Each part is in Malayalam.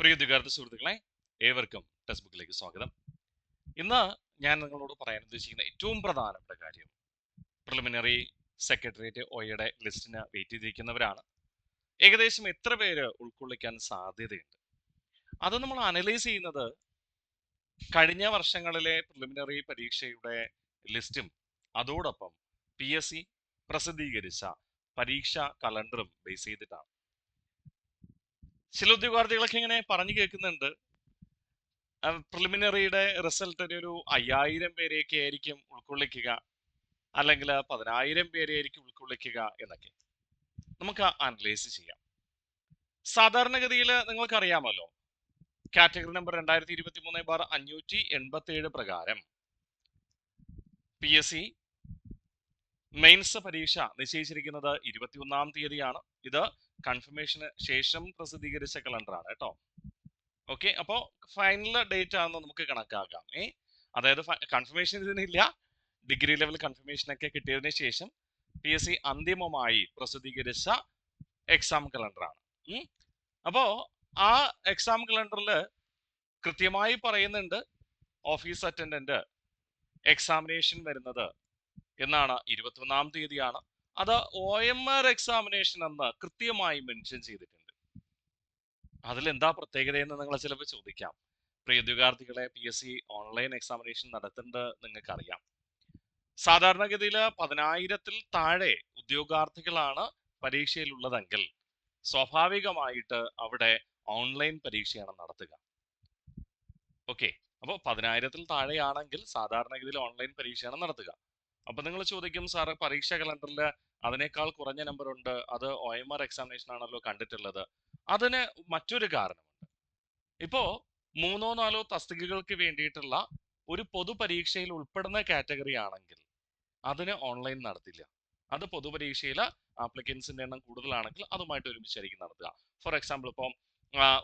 പ്രിയ വിദ്യാർത്ഥി സുഹൃത്തുക്കളെ, ഏവർക്കും ടെക്സ്റ്റ് ബുക്കിലേക്ക് സ്വാഗതം. ഇന്ന് ഞാൻ നിങ്ങളോട് പറയാൻ ഉദ്ദേശിക്കുന്ന ഏറ്റവും പ്രധാനപ്പെട്ട കാര്യം, പ്രിലിമിനറി സെക്രട്ടേറിയറ്റ് ഒയുടെ ലിസ്റ്റിന് വെയിറ്റ് ചെയ്തിരിക്കുന്നവരാണ്. ഏകദേശം എത്ര പേര് ഉൾക്കൊള്ളിക്കാൻ സാധ്യതയുണ്ട്? അത് നമ്മൾ അനലൈസ് ചെയ്യുന്നത് കഴിഞ്ഞ വർഷങ്ങളിലെ പ്രിലിമിനറി പരീക്ഷയുടെ ലിസ്റ്റും അതോടൊപ്പം PSC പ്രസിദ്ധീകരിച്ച പരീക്ഷാ കലണ്ടറും ബേസ് ചെയ്തിട്ടാണ്. ചില ഉദ്യോഗാർത്ഥികളൊക്കെ ഇങ്ങനെ പറഞ്ഞു കേൾക്കുന്നുണ്ട്, പ്രിലിമിനറിയുടെ റിസൾട്ട് ഒരു 5000 പേരെയൊക്കെ ആയിരിക്കും ഉൾക്കൊള്ളിക്കുക, അല്ലെങ്കിൽ 10,000 പേരെ ആയിരിക്കും ഉൾക്കൊള്ളിക്കുക എന്നൊക്കെ. നമുക്ക് അനലൈസ് ചെയ്യാം. സാധാരണഗതിയിൽ നിങ്ങൾക്ക് അറിയാമല്ലോ, കാറ്റഗറി നമ്പർ 2023/587 പ്രകാരം PSC മെയിൻസ് പരീക്ഷ നിശ്ചയിച്ചിരിക്കുന്നത് 21-ാം തീയതിയാണ്. ഇത് കൺഫർമേഷന് ശേഷം പ്രസിദ്ധീകരിച്ച കലണ്ടറാണ് കേട്ടോ. ഓക്കെ, അപ്പോൾ ഫൈനൽ ഡേറ്റ് ആണെന്ന് നമുക്ക് കണക്കാക്കാം. അതായത് കൺഫർമേഷൻ ഇതിനില്ല, ഡിഗ്രി ലെവൽ കൺഫർമേഷൻ ഒക്കെ കിട്ടിയതിന് ശേഷം PSC അന്തിമമായി പ്രസിദ്ധീകരിച്ച എക്സാം കലണ്ടറാണ്. അപ്പോൾ ആ എക്സാം കലണ്ടറിൽ കൃത്യമായി പറയുന്നുണ്ട് ഓഫീസ് അറ്റൻഡന്റ് എക്സാമിനേഷൻ വരുന്നത് എന്നാണ്, 21-ാം തീയതിയാണ്. അത് OMR എക്സാമിനേഷൻ എന്ന് കൃത്യമായി മെൻഷൻ ചെയ്തിട്ടുണ്ട്. അതിലെന്താ പ്രത്യേകത എന്ന് നിങ്ങൾ ചിലപ്പോൾ ചോദിക്കാം. പ്രിയ ഉദ്യോഗാർത്ഥികളെ, PSC ഓൺലൈൻ എക്സാമിനേഷൻ നടത്തുന്നത് നിങ്ങൾക്കറിയാം. സാധാരണഗതിയിൽ 10,000-ൽ താഴെ ഉദ്യോഗാർത്ഥികളാണ് പരീക്ഷയിലുള്ളതെങ്കിൽ സ്വാഭാവികമായിട്ട് അവിടെ ഓൺലൈൻ പരീക്ഷയാണ് നടത്തുക. ഓക്കെ, അപ്പോൾ 10,000-ൽ താഴെയാണെങ്കിൽ സാധാരണഗതിയിൽ ഓൺലൈൻ പരീക്ഷയാണ് നടത്തുക. അപ്പൊ നിങ്ങൾ ചോദിക്കും, സാറ് പരീക്ഷാ കലണ്ടറിൽ അതിനേക്കാൾ കുറഞ്ഞ നമ്പർ ഉണ്ട്, അത് OMR എക്സാമിനേഷൻ ആണല്ലോ കണ്ടിട്ടുള്ളത്. അതിന് മറ്റൊരു കാരണമുണ്ട്. ഇപ്പോ 3-4 തസ്തികകൾക്ക് വേണ്ടിയിട്ടുള്ള ഒരു പൊതുപരീക്ഷയിൽ ഉൾപ്പെടുന്ന കാറ്റഗറി ആണെങ്കിൽ അതിന് ഓൺലൈൻ നടത്തില്ല. അത് പൊതുപരീക്ഷയിൽ ആപ്ലിക്കൻസിന്റെ എണ്ണം കൂടുതലാണെങ്കിൽ അതുമായിട്ട് ഒരുമിച്ചായിരിക്കും നടത്തുക. ഫോർ എക്സാമ്പിൾ, ഇപ്പം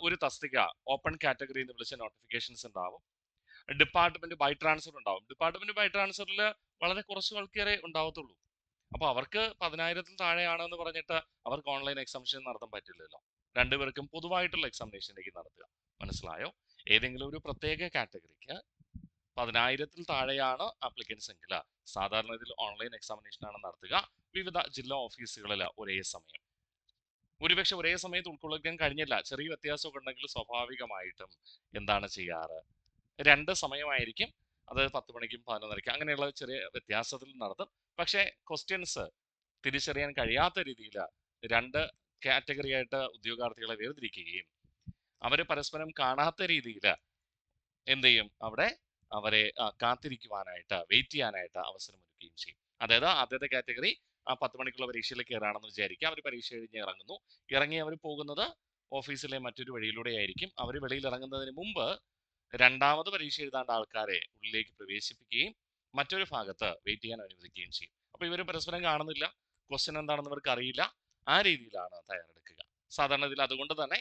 ഒരു തസ്തിക ഓപ്പൺ കാറ്റഗറി എന്ന് വിളിച്ച നോട്ടിഫിക്കേഷൻസ് ഉണ്ടാവും. ഡിപ്പാർട്ട്മെന്റ് ബൈ ട്രാൻസ്ഫർ ഉണ്ടാവും. ഡിപ്പാർട്ട്മെന്റ് ബൈ ട്രാൻസ്ഫറിൽ വളരെ കുറച്ച് ആൾക്കാരെ ഉണ്ടാവത്തുള്ളൂ. അപ്പൊ അവർക്ക് 10,000-ൽ താഴെയാണെന്ന് പറഞ്ഞിട്ട് അവർക്ക് ഓൺലൈൻ എക്സാമിനേഷൻ നടത്താൻ പറ്റില്ലല്ലോ. രണ്ടുപേർക്കും പൊതുവായിട്ടുള്ള എക്സാമിനേഷനിലേക്ക് നടത്തുക. മനസ്സിലായോ? ഏതെങ്കിലും ഒരു പ്രത്യേക കാറ്റഗറിക്ക് 10,000-ൽ താഴെയാണ് ആപ്ലിക്കൻസ് എങ്കിൽ സാധാരണ ഇതിൽ ഓൺലൈൻ എക്സാമിനേഷൻ ആണ് നടത്തുക, വിവിധ ജില്ലാ ഓഫീസുകളിൽ ഒരേ സമയം. ഒരുപക്ഷെ ഒരേ സമയത്ത് ഉൾക്കൊള്ളിക്കാൻ കഴിഞ്ഞില്ല, ചെറിയ വ്യത്യാസമൊക്കെ ഉണ്ടെങ്കിൽ സ്വാഭാവികമായിട്ടും എന്താണ് ചെയ്യാറ്, 2 സമയമായിരിക്കും. അത് 10 മണിക്കും 11:30ക്കും അങ്ങനെയുള്ള ചെറിയ വ്യത്യാസത്തിൽ നടത്തും. പക്ഷേ ക്വസ്റ്റ്യൻസ് തിരിച്ചറിയാൻ കഴിയാത്ത രീതിയിൽ 2 കാറ്റഗറി ആയിട്ട് ഉദ്യോഗാർത്ഥികളെ വേർതിരിക്കുകയും അവരെ പരസ്പരം കാണാത്ത രീതിയിൽ എന്ത് ചെയ്യും, അവിടെ അവരെ കാത്തിരിക്കുവാനായിട്ട്, വെയിറ്റ് ചെയ്യാനായിട്ട് അവസരം ഒരുക്കുകയും ചെയ്യും. അതായത് ആദ്യത്തെ കാറ്റഗറി 10 മണിക്കുള്ള പരീക്ഷയിലേക്ക് കയറാണെന്ന് വിചാരിക്കുക. അവർ പരീക്ഷ കഴിഞ്ഞ് ഇറങ്ങുന്നു. ഇറങ്ങി അവർ പോകുന്നത് ഓഫീസിലെ മറ്റൊരു വഴിയിലൂടെ ആയിരിക്കും. അവർ വെളിയിൽ ഇറങ്ങുന്നതിന് മുമ്പ് രണ്ടാമത് പരീക്ഷ എഴുതാണ്ട ആൾക്കാരെ ഉള്ളിലേക്ക് പ്രവേശിപ്പിക്കുകയും മറ്റൊരു ഭാഗത്ത് വെയിറ്റ് ചെയ്യാൻ അനുവദിക്കുകയും ചെയ്യും. അപ്പൊ ഇവർ പരസ്പരം കാണുന്നില്ല, ക്വസ്റ്റ്യൻ എന്താണെന്ന് ഇവർക്ക് അറിയില്ല. ആ രീതിയിലാണ് തയ്യാറെടുക്കുക സാധാരണ ഇതിൽ. അതുകൊണ്ട് തന്നെ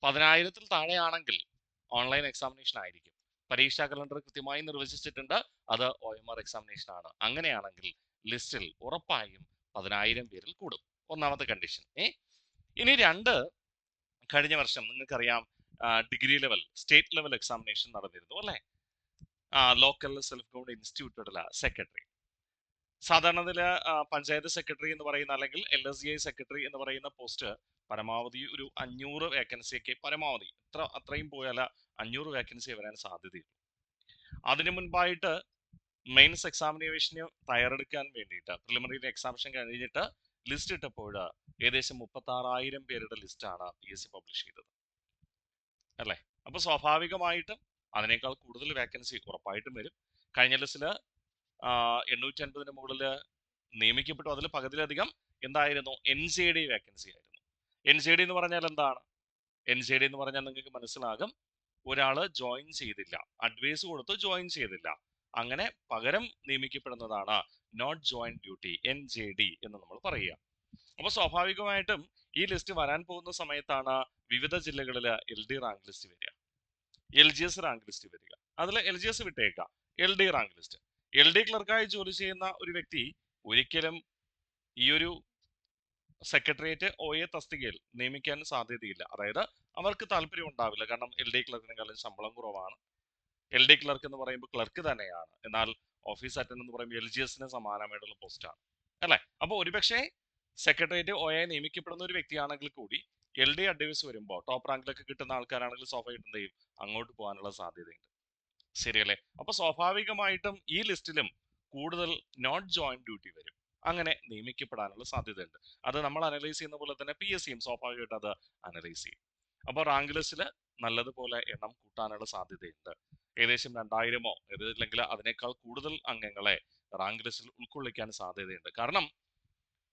10,000-ൽ താഴെയാണെങ്കിൽ ഓൺലൈൻ എക്സാമിനേഷൻ ആയിരിക്കും. പരീക്ഷാ കലണ്ടർ കൃത്യമായി നിർവചിച്ചിട്ടുണ്ട്, അത് OMR എക്സാമിനേഷൻ ആണ്. അങ്ങനെയാണെങ്കിൽ ലിസ്റ്റിൽ ഉറപ്പായും 10,000 പേരിൽ കൂടും. ഒന്നാമത്തെ കണ്ടീഷൻ. ഇനി 2, കഴിഞ്ഞ വർഷം നിങ്ങൾക്കറിയാം degree level state level examination നടന്നിരുന്നു അല്ലേ? ലോക്കൽ സെൽഫ് ഗവൺമെന്റ് ഇൻസ്റ്റിറ്റ്യൂട്ടുകളിലെ സെക്രട്ടറി. സാധാരണ ഇതിൽ പഞ്ചായത്ത് സെക്രട്ടറി എന്ന് പറയുന്ന, അല്ലെങ്കിൽ LSGI സെക്രട്ടറി എന്ന് പറയുന്ന പോസ്റ്റ് പരമാവധി ഒരു 500 വേക്കൻസിയൊക്കെ, പരമാവധി അത്രയും പോയാൽ 500 വേക്കൻസി വരാൻ സാധ്യതയുള്ളൂ. അതിനു മുൻപായിട്ട് മെയിൻസ് എക്സാമിനേഷന് തയ്യാറെടുക്കാൻ വേണ്ടിയിട്ട് പ്രിലിമിനറി എക്സാമിനേഷൻ കഴിഞ്ഞിട്ട് ലിസ്റ്റ് ഇട്ടപ്പോൾ ഏകദേശം 36,000 പേരുടെ ലിസ്റ്റാണ് PSC പബ്ലിഷ് ചെയ്തത് അല്ലേ? അപ്പൊ സ്വാഭാവികമായിട്ടും അതിനേക്കാൾ കൂടുതൽ വേക്കൻസി ഉറപ്പായിട്ടും വരും. കഴിഞ്ഞ ലിസ്റ്റിൽ 850-ന് മുകളിൽ നിയമിക്കപ്പെട്ടു. അതിൽ പകുതിയിലധികം എന്തായിരുന്നു? NJD വേക്കൻസി ആയിരുന്നു. NJD എന്ന് പറഞ്ഞാൽ എന്താണ്? NJD എന്ന് പറഞ്ഞാൽ നിങ്ങൾക്ക് മനസ്സിലാകും, ഒരാള് ജോയിൻ ചെയ്തില്ല, അഡ്വൈസ് കൊടുത്ത് ജോയിൻ ചെയ്തില്ല, അങ്ങനെ പകരം നിയമിക്കപ്പെടുന്നതാണ് നോട്ട് ജോയിൻ ഡ്യൂട്ടി, NJD എന്ന് നമ്മൾ പറയുക. അപ്പൊ സ്വാഭാവികമായിട്ടും ഈ ലിസ്റ്റ് വരാൻ പോകുന്ന സമയത്താണ് വിവിധ ജില്ലകളിൽ LD റാങ്ക് ലിസ്റ്റ് വരിക, LGS റാങ്ക് ലിസ്റ്റ് വരിക. അതിൽ LGS വിട്ടേക്കാം, LD റാങ്ക് ലിസ്റ്റ്. LD ക്ലർക്കായി ജോലി ചെയ്യുന്ന ഒരു വ്യക്തി ഒരിക്കലും ഈ ഒരു സെക്രട്ടേറിയറ്റ് OA തസ്തികയിൽ നിയമിക്കാൻ സാധ്യതയില്ല. അതായത് അവർക്ക് താല്പര്യം ഉണ്ടാവില്ല. കാരണം LD ക്ലർക്കിനെക്കാളും ശമ്പളം കുറവാണ്. LD ക്ലർക്ക് എന്ന് പറയുമ്പോൾ ക്ലർക്ക് തന്നെയാണ്, എന്നാൽ ഓഫീസ് അറ്റൻഡന്റ് എന്ന് പറയുമ്പോൾ LGSന് സമാനമായിട്ടുള്ള പോസ്റ്റാണ് അല്ലെ. അപ്പോൾ ഒരുപക്ഷെ സെക്രട്ടേറിയറ്റ് OA നിയമിക്കപ്പെടുന്ന ഒരു വ്യക്തിയാണെങ്കിൽ കൂടി LD അഡ്വൈസ് വരുമ്പോൾ ടോപ്പ് റാങ്കിലൊക്കെ കിട്ടുന്ന ആൾക്കാരാണെങ്കിൽ സ്വാഭാവികമായിട്ടും എന്ത് ചെയ്യും, അങ്ങോട്ട് പോകാനുള്ള സാധ്യതയുണ്ട്. ശരിയല്ലേ? അപ്പൊ സ്വാഭാവികമായിട്ടും ഈ ലിസ്റ്റിലും കൂടുതൽ നോട്ട് ജോയിൻ ഡ്യൂട്ടി വരും. അങ്ങനെ നിയമിക്കപ്പെടാനുള്ള സാധ്യതയുണ്ട്. അത് നമ്മൾ അനലൈസ് ചെയ്യുന്ന പോലെ തന്നെ PSCയും സ്വാഭാവികമായിട്ട് അത് അനലൈസ് ചെയ്യും. അപ്പോൾ റാങ്ക് ലിസ്റ്റിൽ നല്ലതുപോലെ എണ്ണം കൂട്ടാനുള്ള സാധ്യതയുണ്ട്. ഏകദേശം 2000-ഓ അല്ലെങ്കിൽ അതിനേക്കാൾ കൂടുതൽ അംഗങ്ങളെ റാങ്ക് ലിസ്റ്റിൽ ഉൾക്കൊള്ളിക്കാൻ സാധ്യതയുണ്ട്. കാരണം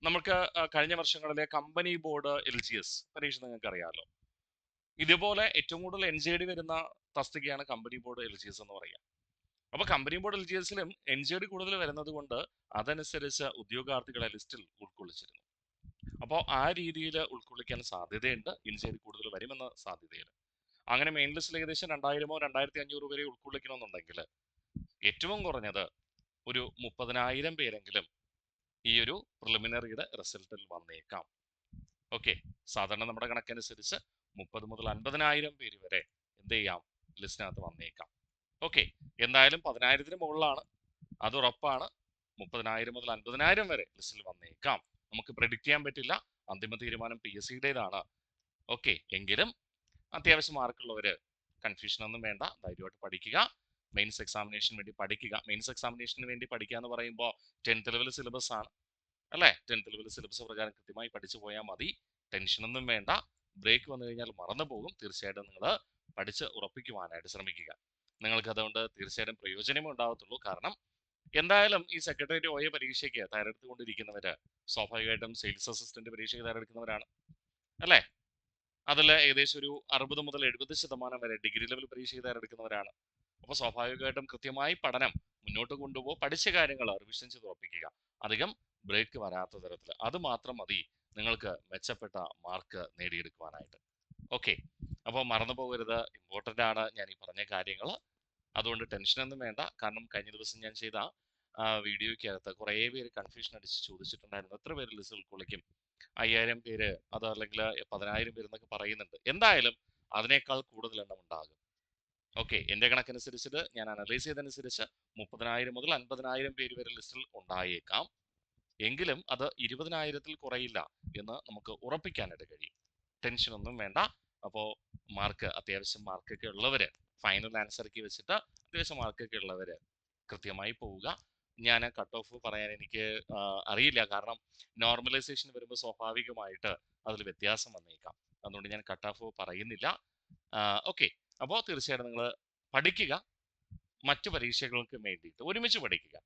നമുക്ക് കഴിഞ്ഞ വർഷങ്ങളിലെ കമ്പനി ബോർഡ് LGS പരീക്ഷ നിങ്ങൾക്ക് അറിയാമല്ലോ. ഇതുപോലെ ഏറ്റവും കൂടുതൽ NJD വരുന്ന തസ്തികയാണ് കമ്പനി ബോർഡ് LGS എന്ന് പറയുക. അപ്പൊ കമ്പനി ബോർഡ് LGSലും NJD കൂടുതൽ വരുന്നത് കൊണ്ട് അതനുസരിച്ച് ഉദ്യോഗാർത്ഥികളെ ലിസ്റ്റിൽ ഉൾക്കൊള്ളിച്ചിരുന്നു. അപ്പോൾ ആ രീതിയിൽ ഉൾക്കൊള്ളിക്കാൻ സാധ്യതയുണ്ട്. NJD കൂടുതൽ വരുമെന്ന സാധ്യതയിൽ അങ്ങനെ മെയിൻ ലിസ്റ്റിൽ ഏകദേശം 2000-ഓ 2500 വരെ ഉൾക്കൊള്ളിക്കണമെന്നുണ്ടെങ്കിൽ ഏറ്റവും കുറഞ്ഞത് ഒരു 30,000 പേരെങ്കിലും ഈ ഒരു പ്രിലിമിനറിയുടെ റിസൾട്ടിൽ വന്നേക്കാം. ഓക്കെ, സാധാരണ നമ്മുടെ കണക്കനുസരിച്ച് 30 മുതൽ 50,000 പേര് വരെ എന്ത് ചെയ്യാം, ലിസ്റ്റിനകത്ത് വന്നേക്കാം. ഓക്കെ, എന്തായാലും 10,000-ന് മുകളിലാണ്, അത് ഉറപ്പാണ്. 30,000 മുതൽ 50,000 വരെ ലിസ്റ്റിൽ വന്നേക്കാം. നമുക്ക് പ്രെഡിക്റ്റ് ചെയ്യാൻ പറ്റില്ല, അന്തിമ തീരുമാനം PSCയുടേതാണ്. ഓക്കെ, എങ്കിലും അത്യാവശ്യം മാർക്കുള്ളവര് കൺഫ്യൂഷൻ ഒന്നും വേണ്ട, ധൈര്യമായിട്ട് പഠിക്കുക. മെയിൻസ് എക്സാമിനേഷന് വേണ്ടി പഠിക്കുക. മെയിൻസ് എക്സാമിനേഷന് വേണ്ടി പഠിക്കുക എന്ന് പറയുമ്പോൾ 10th ലെവൽ സിലബസ് ആണ് അല്ലേ. 10th ലെവൽ സിലബസ് പ്രകാരം കൃത്യമായി പഠിച്ചു പോയാൽ മതി. ടെൻഷനൊന്നും വേണ്ട. ബ്രേക്ക് വന്നു കഴിഞ്ഞാൽ മറന്നു പോകും. തീർച്ചയായിട്ടും നിങ്ങൾ പഠിച്ച് ഉറപ്പിക്കുവാനായിട്ട് ശ്രമിക്കുക. നിങ്ങൾക്ക് അതുകൊണ്ട് തീർച്ചയായിട്ടും പ്രയോജനമേ ഉണ്ടാവത്തുള്ളൂ. കാരണം എന്തായാലും ഈ സെക്രട്ടേറിയറ്റ് OA പരീക്ഷയ്ക്ക് തയ്യാറെടുത്തുകൊണ്ടിരിക്കുന്നവര് സ്വാഭാവികമായിട്ടും സെയിൽസ് അസിസ്റ്റന്റ് പരീക്ഷയ്ക്ക് തയ്യാറെടുക്കുന്നവരാണ് അല്ലേ. അതിൽ ഏകദേശം ഒരു 60 മുതൽ 70% വരെ ഡിഗ്രി ലെവൽ പരീക്ഷയ്ക്ക് തയ്യാറെടുക്കുന്നവരാണ്. അപ്പോൾ സ്വാഭാവികമായിട്ടും കൃത്യമായി പഠനം മുന്നോട്ട് കൊണ്ടുപോകും. പഠിച്ച കാര്യങ്ങൾ റിവിഷൻ ചെയ്ത് ഉറപ്പിക്കുക. അധികം ബ്രേക്ക് വരാത്ത തരത്തിൽ. അത് മാത്രം മതി നിങ്ങൾക്ക് മെച്ചപ്പെട്ട മാർക്ക് നേടിയെടുക്കുവാനായിട്ട്. ഓക്കെ, അപ്പോൾ മറന്നു പോകരുത്, ഇമ്പോർട്ടൻ്റ് ആണ് ഞാൻ ഈ പറഞ്ഞ കാര്യങ്ങൾ. അതുകൊണ്ട് ടെൻഷനൊന്നും വേണ്ട. കാരണം കഴിഞ്ഞ ദിവസം ഞാൻ ചെയ്ത വീഡിയോയ്ക്കകത്ത് കുറേ പേര് കൺഫ്യൂഷൻ അടിച്ച് ചോദിച്ചിട്ടുണ്ടായിരുന്നു, എത്ര പേര് ലിസ്റ്റ് ഉൾക്കൊള്ളിക്കും, 5000 പേര് അത് അല്ലെങ്കിൽ 10,000 പേര് എന്നൊക്കെ പറയുന്നുണ്ട്. എന്തായാലും അതിനേക്കാൾ കൂടുതൽ എണ്ണം ഉണ്ടാകും. ഓക്കെ, എൻ്റെ കണക്കനുസരിച്ചിട്ട് ഞാൻ അനലൈസ് ചെയ്തതനുസരിച്ച് 30,000 മുതൽ 50,000 പേര് വരെ ലിസ്റ്റിൽ ഉണ്ടായേക്കാം. എങ്കിലും അത് 20,000-ൽ കുറയില്ല എന്ന് നമുക്ക് ഉറപ്പിക്കാനായിട്ട് കഴിയും. ടെൻഷനൊന്നും വേണ്ട. അപ്പോൾ മാർക്ക്, അത്യാവശ്യം മാർക്കൊക്കെ ഉള്ളവര്, ഫൈനൽ ആൻസർക്ക് വെച്ചിട്ട് അത്യാവശ്യം മാർക്കൊക്കെ ഉള്ളവര് കൃത്യമായി പോവുക. ഞാൻ കട്ട് ഓഫ് പറയാൻ എനിക്ക് അറിയില്ല. കാരണം നോർമലൈസേഷൻ വരുമ്പോൾ സ്വാഭാവികമായിട്ട് അതിൽ വ്യത്യാസം വന്നേക്കാം. അതുകൊണ്ട് ഞാൻ കട്ട് ഓഫ് പറയുന്നില്ല. ഓക്കെ, അപ്പോൾ തീർച്ചയായിട്ടും നിങ്ങൾ പഠിക്കുക. മറ്റു പരീക്ഷകൾക്ക് വേണ്ടിയിട്ട് ഒരുമിച്ച് പഠിക്കുക.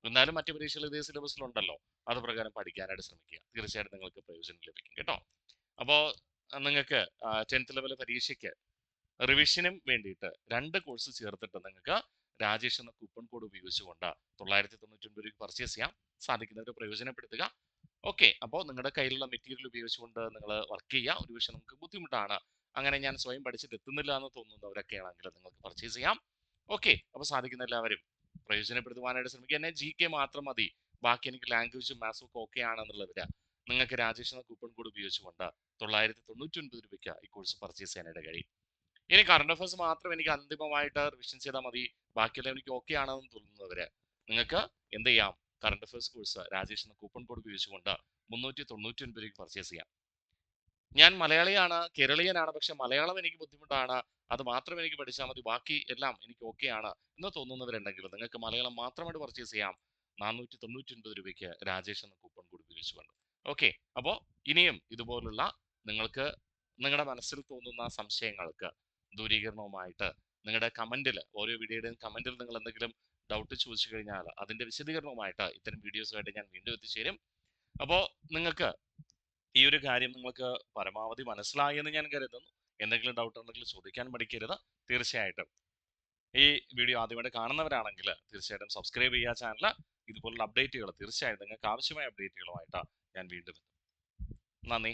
എന്നാലും മറ്റു പരീക്ഷകൾ ഇതേ സിലബസിലുണ്ടല്ലോ, അത് പ്രകാരം പഠിക്കാനായിട്ട് ശ്രമിക്കുക. തീർച്ചയായിട്ടും നിങ്ങൾക്ക് പ്രയോജനം ലഭിക്കും കേട്ടോ. അപ്പോൾ നിങ്ങൾക്ക് 10th ലെവൽ പരീക്ഷയ്ക്ക് റിവിഷനും വേണ്ടിയിട്ട് 2 കോഴ്സ് ചേർത്തിട്ട് നിങ്ങൾക്ക് രാജേഷ് എന്ന കൂപ്പൺ കോഡ് ഉപയോഗിച്ചുകൊണ്ട് 999 രൂപയ്ക്ക് പർച്ചേസ് ചെയ്യാം. സാധിക്കുന്നവർ പ്രയോജനപ്പെടുത്തുക. ഓക്കെ, അപ്പോൾ നിങ്ങളുടെ കയ്യിലുള്ള മെറ്റീരിയൽ ഉപയോഗിച്ചുകൊണ്ട് നിങ്ങൾ വർക്ക് ചെയ്യുക. ഒരു പക്ഷേ നമുക്ക് ബുദ്ധിമുട്ടാണ്, അങ്ങനെ ഞാൻ സ്വയം പഠിച്ചിട്ട് എത്തുന്നില്ല എന്ന് തോന്നുന്നവരൊക്കെ ആണെങ്കിൽ നിങ്ങൾക്ക് പർച്ചേസ് ചെയ്യാം. ഓക്കെ, അപ്പോൾ സാധിക്കുന്ന എല്ലാവരും പ്രയോജനപ്പെടുത്തുവാനായിട്ട് ശ്രമിക്കുക. എന്നെ GK മാത്രം മതി, ബാക്കി എനിക്ക് ലാംഗ്വേജും മാത്സും ഒക്കെ ഓക്കെ ആണെന്നുള്ളവര് നിങ്ങൾക്ക് രാജേഷ് എന്ന കൂപ്പൺ കോഡ് ഉപയോഗിച്ചുകൊണ്ട് 999 രൂപയ്ക്ക് ഈ കോഴ്സ് പർച്ചേസ് ചെയ്യാനായിട്ട് കഴിയും. ഇനി കറണ്ട് അഫയേഴ്സ് മാത്രം എനിക്ക് അന്തിമമായിട്ട് റിവിഷൻ ചെയ്താൽ മതി, ബാക്കിയെല്ലാം എനിക്ക് ഓക്കെ ആണെന്ന് തോന്നുന്നവര് നിങ്ങൾക്ക് എന്ത് ചെയ്യാം, കറണ്ട് അഫയേഴ്സ് കോഴ്സ് രാജേഷ് എന്ന കൂപ്പൺ കോഡ് ഉപയോഗിച്ചുകൊണ്ട് 399 രൂപയ്ക്ക് പർച്ചേസ് ചെയ്യാം. ഞാൻ മലയാളിയാണ്, കേരളീയനാണ്, പക്ഷെ മലയാളം എനിക്ക് ബുദ്ധിമുട്ടാണ്, അത് മാത്രം എനിക്ക് പഠിച്ചാൽ മതി, ബാക്കി എല്ലാം എനിക്ക് ഓക്കെ ആണ് എന്ന് തോന്നുന്നവരുണ്ടെങ്കിൽ നിങ്ങൾക്ക് മലയാളം മാത്രമായിട്ട് പർച്ചേസ് ചെയ്യാം 499 രൂപയ്ക്ക് രാജേഷ് എന്ന കൂപ്പൺ കോഡ് ഉപയോഗിച്ചുകൊണ്ട്. ഓക്കെ, അപ്പോൾ ഇനിയും ഇതുപോലുള്ള നിങ്ങൾക്ക് നിങ്ങളുടെ മനസ്സിൽ തോന്നുന്ന സംശയങ്ങൾക്ക് ദൂരീകരണവുമായിട്ട് നിങ്ങളുടെ കമന്റിൽ, ഓരോ വീഡിയോയുടെയും കമന്റിൽ നിങ്ങൾ എന്തെങ്കിലും ഡൗട്ട് ചോദിച്ചു കഴിഞ്ഞാൽ അതിന്റെ വിശദീകരണവുമായിട്ട് ഇത്തരം വീഡിയോസുമായിട്ട് ഞാൻ വീണ്ടും എത്തിച്ചേരും. അപ്പോൾ നിങ്ങൾക്ക് ഈ ഒരു കാര്യം നിങ്ങൾക്ക് പരമാവധി മനസ്സിലായി എന്ന് ഞാൻ കരുതുന്നു. എന്തെങ്കിലും ഡൗട്ട് ഉണ്ടെങ്കിൽ ചോദിക്കാൻ മടിക്കരുത്. തീർച്ചയായിട്ടും ഈ വീഡിയോ ആദ്യമായിട്ട് കാണുന്നവരാണെങ്കിൽ തീർച്ചയായിട്ടും സബ്സ്ക്രൈബ് ചെയ്യുക ചാനൽ. ഇതുപോലുള്ള അപ്ഡേറ്റുകൾ തീർച്ചയായും നിങ്ങൾക്ക് ആവശ്യമായ അപ്ഡേറ്റുകളുമായിട്ട് ഞാൻ വീണ്ടും എത്തും. നന്ദി.